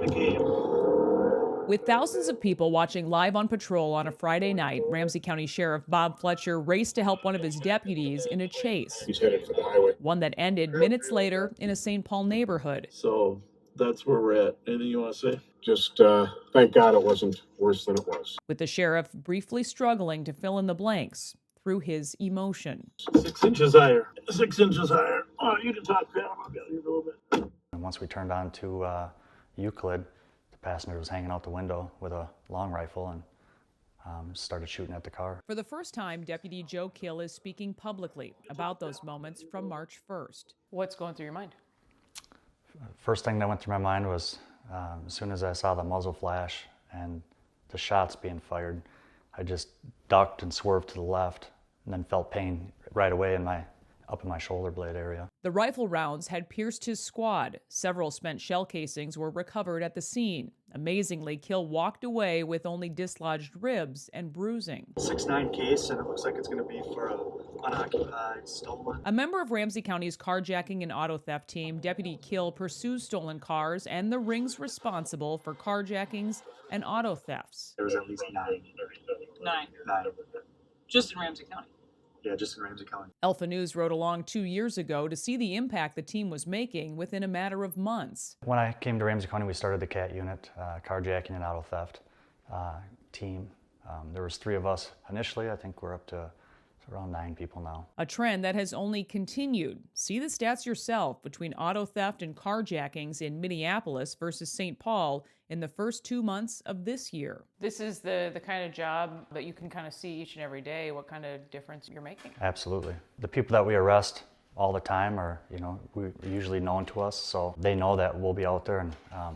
the game. With thousands of people watching live on patrol on a Friday night, Ramsey County Sheriff Bob Fletcher raced to help one of his deputies in a chase. He's headed for the highway. One that ended minutes later in a St. Paul neighborhood. So that's where we're at. Anything you want to say? Just thank God it wasn't worse than it was. With the sheriff briefly struggling to fill in the blanks through his emotion. 6 inches higher. 6 inches higher. Oh, you can talk, Pam. I'll get you a little bit. And once we turned on to Euclid, the passenger was hanging out the window with a long rifle and started shooting at the car. For the first time, Deputy Joe Kill is speaking publicly about those moments from March 1st. What's going through your mind? First thing that went through my mind was as soon as I saw the muzzle flash and the shots being fired, I just ducked and swerved to the left and then felt pain right away up in my shoulder blade area. The rifle rounds had pierced his squad. Several spent shell casings were recovered at the scene. Amazingly, Kill walked away with only dislodged ribs and bruising. 6.9 case, and it looks like it's going to be for an unoccupied stolen. A member of Ramsey County's carjacking and auto theft team, Deputy Kill pursues stolen cars and the rings responsible for carjackings and auto thefts. There was at least 9. Nine. Just in Ramsey County. Yeah, just in Ramsey County. Alpha News rode along 2 years ago to see the impact the team was making within a matter of months. When I came to Ramsey County, we started the CAT unit, carjacking and auto theft team. There was 3 of us initially. I think we're up to around 9 people now. A trend that has only continued. See the stats yourself between auto theft and carjackings in Minneapolis versus St. Paul in the first 2 months of this year. This is the kind of job that you can kind of see each and every day what kind of difference you're making. Absolutely. The people that we arrest all the time are, we're usually known to us, so they know that we'll be out there, and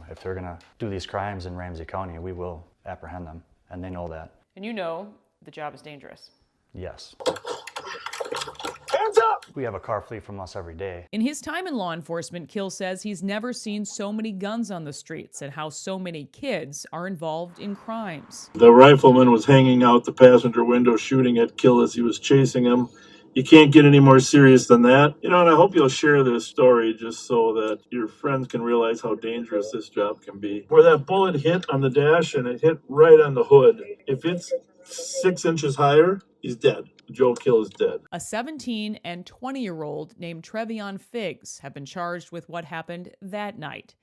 if they're going to do these crimes in Ramsey County, we will apprehend them, and they know that. And you know the job is dangerous. Yes. Hands up! We have a car flee from us every day. In his time in law enforcement, Kill says he's never seen so many guns on the streets and how so many kids are involved in crimes. The rifleman was hanging out the passenger window shooting at Kill as he was chasing him. You can't get any more serious than that. And I hope you'll share this story just so that your friends can realize how dangerous this job can be. Where that bullet hit on the dash and it hit right on the hood, if it's 6 inches higher, he's dead. Joe Kill is dead. A 17 and 20-year-old named Trevion Figgs have been charged with what happened that night.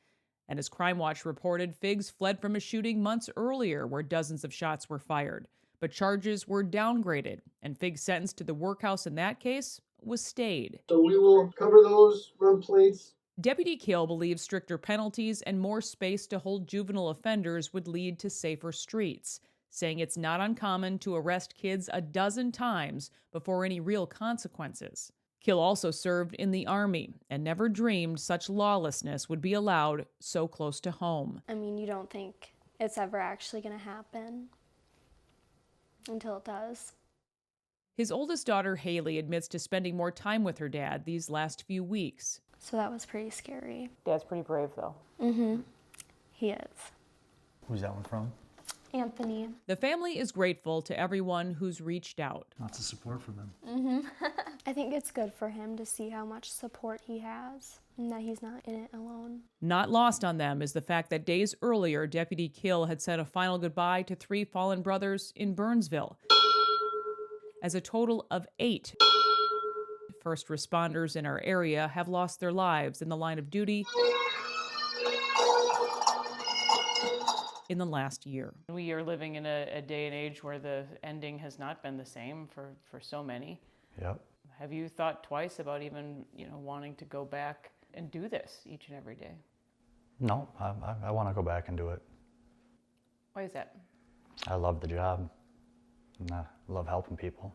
And as Crime Watch reported, Figgs fled from a shooting months earlier where dozens of shots were fired. But charges were downgraded, and Figgs' sentence to the workhouse in that case was stayed. So we will cover those run plates. Deputy Kill believes stricter penalties and more space to hold juvenile offenders would lead to safer streets, saying it's not uncommon to arrest kids a dozen times before any real consequences. Kill also served in the Army and never dreamed such lawlessness would be allowed so close to home. I mean, you don't think it's ever actually going to happen until it does. His oldest daughter, Haley, admits to spending more time with her dad these last few weeks. So that was pretty scary. Dad's pretty brave, though. Mm-hmm. He is. Who's that one from? Anthony. The family is grateful to everyone who's reached out. Lots of support from them. Mm-hmm. I think it's good for him to see how much support he has and that he's not in it alone. Not lost on them is the fact that days earlier, Deputy Kill had said a final goodbye to 3 fallen brothers in Burnsville. As a total of 8 first responders in our area have lost their lives in the line of duty in the last year. We are living in a day and age where the ending has not been the same for so many. Yep. Have you thought twice about even, wanting to go back and do this each and every day? No, I want to go back and do it. Why is that? I love the job, and I love helping people.